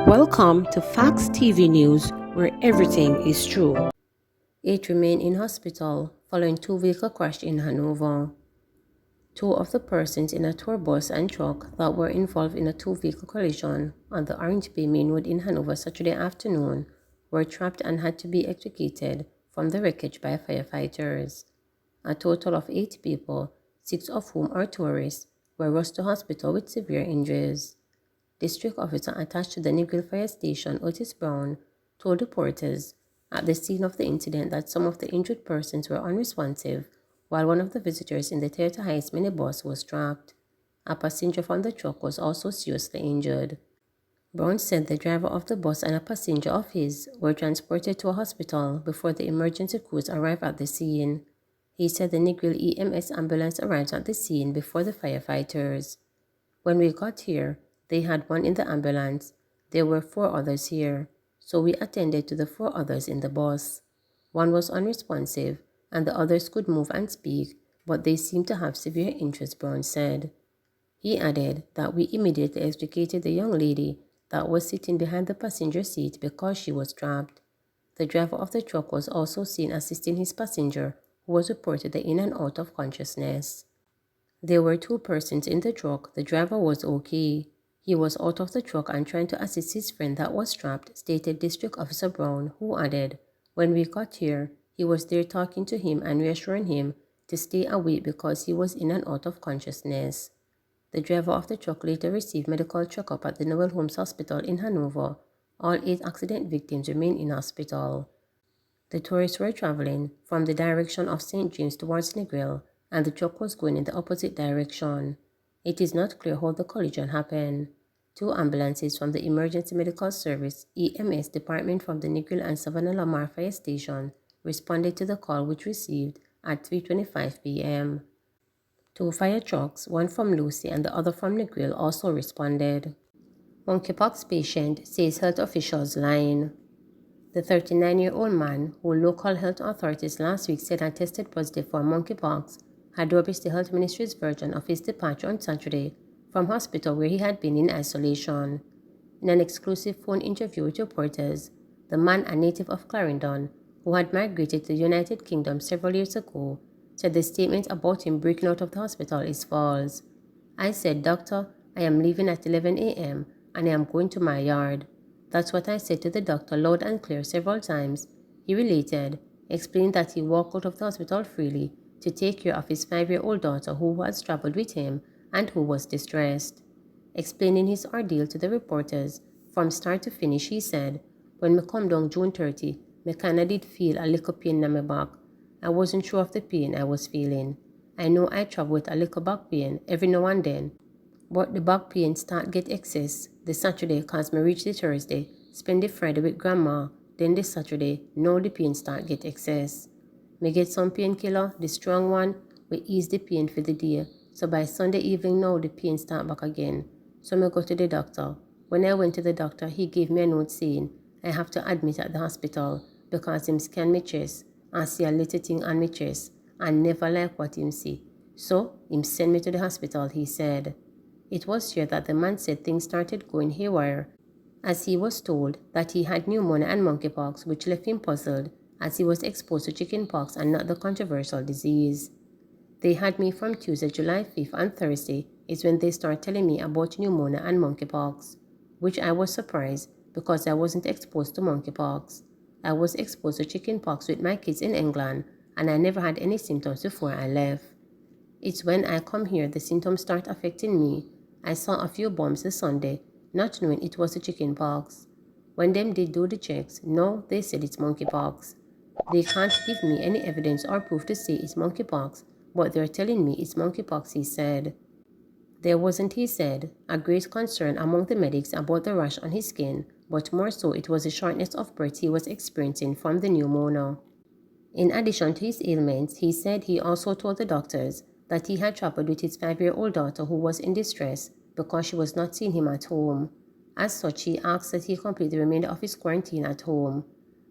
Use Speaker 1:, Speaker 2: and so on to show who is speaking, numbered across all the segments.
Speaker 1: Welcome to Facts TV News, where everything is true. 8 remain in hospital following two-vehicle crash in Hanover. Two of the persons in a tour bus and truck that were involved in a two-vehicle collision on the Orange Bay Main Road in Hanover Saturday afternoon were trapped and had to be extricated from the wreckage by firefighters. A total of 8 people, 6 of whom are tourists, were rushed to hospital with severe injuries. District officer attached to the Negril Fire Station, Otis Brown, told reporters at the scene of the incident that some of the injured persons were unresponsive, while one of the visitors in the Theatre Heights minibus was trapped. A passenger from the truck was also seriously injured. Brown said the driver of the bus and a passenger of his were transported to a hospital before the emergency crews arrived at the scene. He said the Negril EMS ambulance arrived at the scene before the firefighters. When we got here, they had one in the ambulance. There were 4 others here, so we attended to the 4 others in the bus. One was unresponsive, and the others could move and speak, but they seemed to have severe injuries, Brown said. He added that we immediately extricated the young lady that was sitting behind the passenger seat because she was trapped. The driver of the truck was also seen assisting his passenger, who was reportedly in and out of consciousness. There were 2 persons in the truck. The driver was okay. He was out of the truck and trying to assist his friend that was trapped, stated District Officer Brown, who added, when we got here, he was there talking to him and reassuring him to stay awake because he was in and out of consciousness. The driver of the truck later received medical checkup at the Noel Holmes Hospital in Hanover. All 8 accident victims remain in hospital. The tourists were traveling from the direction of St. James towards Negril, and the truck was going in the opposite direction. It is not clear how the collision happened. 2 ambulances from the Emergency Medical Service EMS department from the Negril and Savannah Lamar Fire Station responded to the call which received at 3:25 p.m. 2 fire trucks, one from Lucy and the other from Negril, also responded. Monkeypox patient says health officials lying. The 39-year-old man, who local health authorities last week said had tested positive for monkeypox, had rubbish the health ministry's version of his departure on Saturday from hospital where he had been in isolation. In an exclusive phone interview with reporters, the man, a native of Clarendon, who had migrated to the United Kingdom several years ago, said the statement about him breaking out of the hospital is false. I said, Doctor, I am leaving at 11 a.m. and I am going to my yard. That's what I said to the doctor loud and clear several times, he related, explaining that he walked out of the hospital freely to take care of his 5-year-old daughter who has traveled with him and who was distressed. Explaining his ordeal to the reporters, from start to finish, he said, when me come down June 30, me kinda did feel a little pain in my back. I wasn't sure of the pain I was feeling. I know I travel with a little back pain every now and then, but the back pain start get excess the Saturday cause me reach the Thursday, spend the Friday with grandma, then the Saturday, now the pain start get excess. Me get some painkiller, the strong one, will ease the pain for the day. So by Sunday evening now the pain start back again. So me go to the doctor. When I went to the doctor, he gave me a note saying I have to admit at the hospital because him scan my chest and see a little thing on my chest and never like what him see. So him send me to the hospital, he said. It was here that the man said things started going haywire, as he was told that he had pneumonia and monkeypox, which left him puzzled as he was exposed to chickenpox and not the controversial disease. They had me from Tuesday, July 5th and Thursday is when they started telling me about pneumonia and monkeypox, which I was surprised because I wasn't exposed to monkeypox. I was exposed to chickenpox with my kids in England and I never had any symptoms before I left. It's when I come here the symptoms start affecting me. I saw a few bumps this Sunday, not knowing it was the chickenpox. When them did do the checks, no, they said it's monkeypox. They can't give me any evidence or proof to say it's monkeypox, but they're telling me it's monkeypox, he said. There wasn't, he said, a great concern among the medics about the rash on his skin, but more so it was the shortness of breath he was experiencing from the pneumonia. In addition to his ailments, he said he also told the doctors that he had traveled with his 5-year-old daughter who was in distress because she was not seeing him at home. As such, he asked that he complete the remainder of his quarantine at home.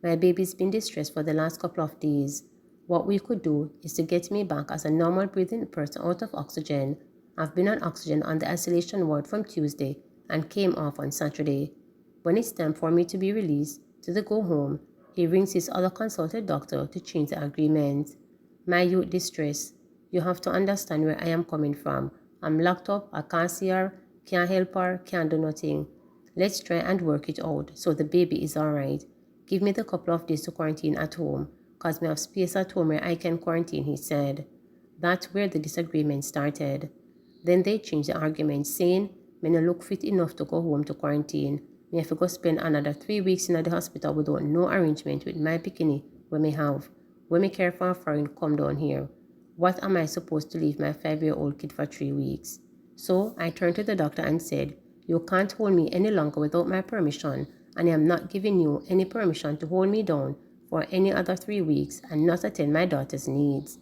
Speaker 1: My baby's been distressed for the last couple of days. What we could do is to get me back as a normal breathing person out of oxygen. I've been on oxygen on the isolation ward from Tuesday and came off on Saturday. When it's time for me to be released to the go home, he rings his other consulted doctor to change the agreement. My youth distress. You have to understand where I am coming from. I'm locked up, I can't see her, can't help her, can't do nothing. Let's try and work it out so the baby is alright. Give me the couple of days to quarantine at home, cause me have space at home where I can quarantine, he said. That's where the disagreement started. Then they changed the argument, saying, me no look fit enough to go home to quarantine. Me have to go spend another 3 weeks in the hospital without no arrangement with my bikini when me have. When me care for a foreign come down here. What am I supposed to leave my 5-year-old kid for 3 weeks? So I turned to the doctor and said, you can't hold me any longer without my permission, and I am not giving you any permission to hold me down for any other 3 weeks and not attend my daughter's needs.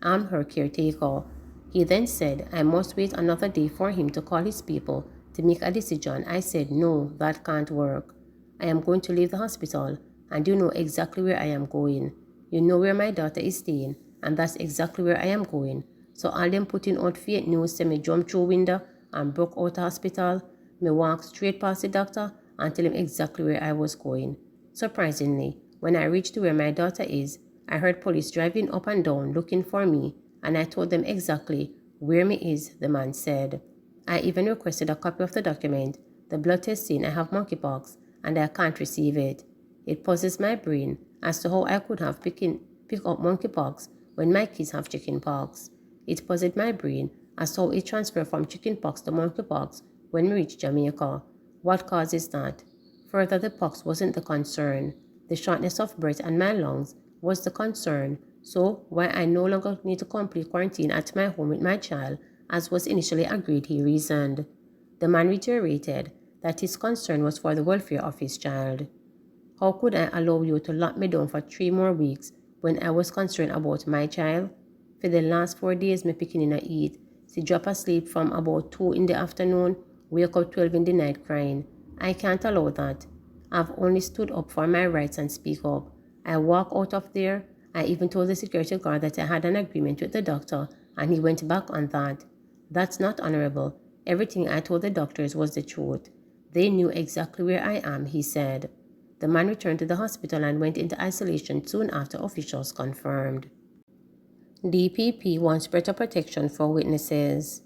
Speaker 1: I'm her caretaker. He then said I must wait another day for him to call his people to make a decision. I said, no, that can't work. I am going to leave the hospital, and you know exactly where I am going. You know where my daughter is staying, and that's exactly where I am going. So all them putting out fake news say me jump through window and broke out the hospital, me walk straight past the doctor and tell him exactly where I was going. Surprisingly, when I reached to where my daughter is, I heard police driving up and down looking for me, and I told them exactly where me is, the man said. I even requested a copy of the document, the blood test saying I have monkeypox, and I can't receive it. It puzzles my brain as to how I could have picked up monkeypox when my kids have chickenpox. It puzzled my brain as to how it transferred from chickenpox to monkeypox when we reached Jamaica. What causes that? Further, the pox wasn't the concern. The shortness of breath and my lungs was the concern. So, why I no longer need to complete quarantine at my home with my child, as was initially agreed, he reasoned. The man reiterated that his concern was for the welfare of his child. How could I allow you to lock me down for 3 more weeks when I was concerned about my child? For the last 4 days, me picking a eat. She drop asleep from about 2 in the afternoon, wake up 12 in the night crying. I can't allow that. I've only stood up for my rights and speak up. I walk out of there. I even told the security guard that I had an agreement with the doctor, and he went back on that. That's not honorable. Everything I told the doctors was the truth. They knew exactly where I am, he said. The man returned to the hospital and went into isolation soon after officials confirmed. DPP wants better protection for witnesses.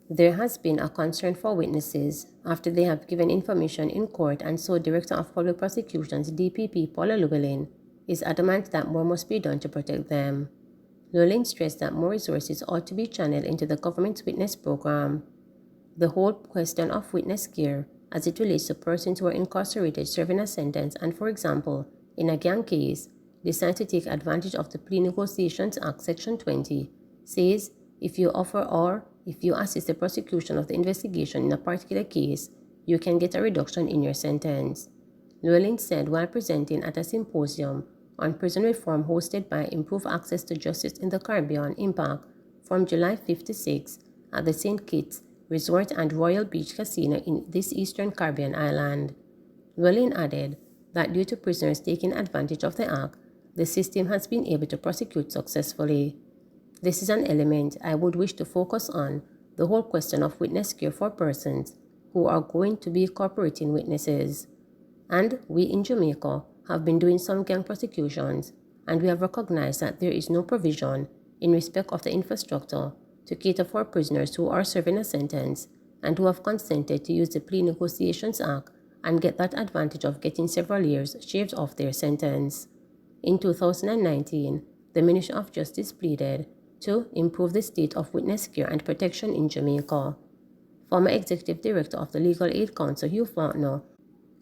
Speaker 1: There has been a concern for witnesses after they have given information in court, and so Director of Public Prosecutions DPP Paula Llewellyn is adamant that more must be done to protect them. Llewellyn stressed that more resources ought to be channeled into the government's witness program. The whole question of witness care as it relates to persons who are incarcerated serving a sentence and, for example, in a gang case, decide to take advantage of the Plea Negotiations Act Section 20, says if you offer or if you assist the prosecution of the investigation in a particular case, you can get a reduction in your sentence. Llewellyn said while presenting at a symposium on prison reform hosted by Improved Access to Justice in the Caribbean Impact from July 5 to 6 at the St. Kitts Resort and Royal Beach Casino in this eastern Caribbean island. Llewellyn added that due to prisoners taking advantage of the act, the system has been able to prosecute successfully. This is an element I would wish to focus on, the whole question of witness care for persons who are going to be cooperating witnesses. And we in Jamaica have been doing some gang prosecutions, and we have recognized that there is no provision in respect of the infrastructure to cater for prisoners who are serving a sentence and who have consented to use the Plea Negotiations Act and get that advantage of getting several years shaved off their sentence. In 2019, the Ministry of Justice pleaded to improve the state of witness care and protection in Jamaica. Former Executive Director of the Legal Aid Council, Hugh Faulkner,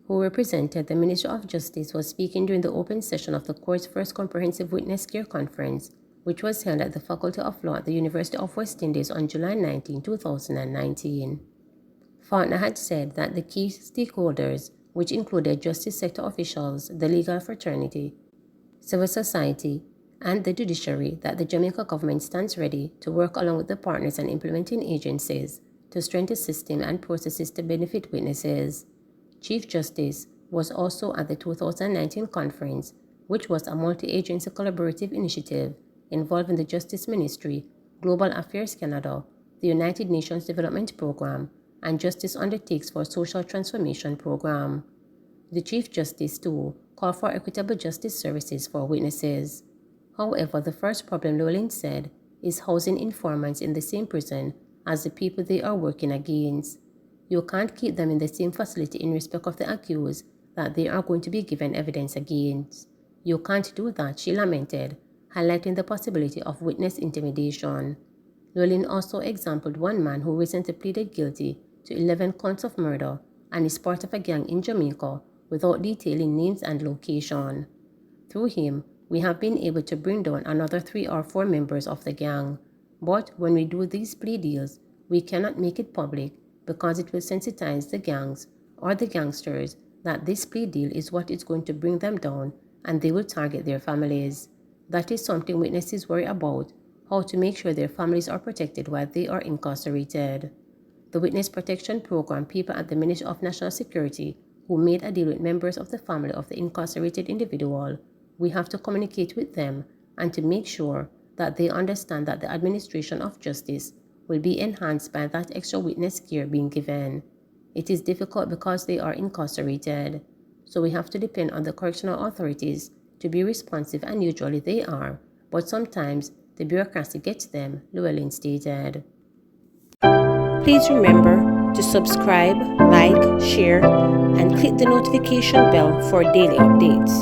Speaker 1: who represented the Ministry of Justice, was speaking during the open session of the court's first Comprehensive Witness Care Conference, which was held at the Faculty of Law at the University of West Indies on July 19, 2019. Faulkner had said that the key stakeholders, which included justice sector officials, the legal fraternity, civil society, and the judiciary, that the Jamaica government stands ready to work along with the partners and implementing agencies to strengthen systems and processes to benefit witnesses. Chief Justice was also at the 2019 conference, which was a multi-agency collaborative initiative involving the Justice Ministry, Global Affairs Canada, the United Nations Development Programme, and Justice Undertakes for Social Transformation program. The Chief Justice, too, called for equitable justice services for witnesses. However, the first problem, Llewellyn said, is housing informants in the same prison as the people they are working against. You can't keep them in the same facility in respect of the accused that they are going to be given evidence against. You can't do that, she lamented, highlighting the possibility of witness intimidation. Llewellyn also exampled one man who recently pleaded guilty to 11 counts of murder and is part of a gang in Jamaica without detailing names and location. Through him, we have been able to bring down another 3 or 4 members of the gang. But when we do these plea deals, we cannot make it public because it will sensitize the gangs or the gangsters that this plea deal is what is going to bring them down and they will target their families. That is something witnesses worry about, how to make sure their families are protected while they are incarcerated. The Witness Protection Program people at the Ministry of National Security who made a deal with members of the family of the incarcerated individual, we have to communicate with them and to make sure that they understand that the administration of justice will be enhanced by that extra witness care being given. It is difficult because they are incarcerated, so we have to depend on the correctional authorities to be responsive, and usually they are, but sometimes the bureaucracy gets them, Llewellyn stated. Please remember to subscribe, like, share, and click the notification bell for daily updates.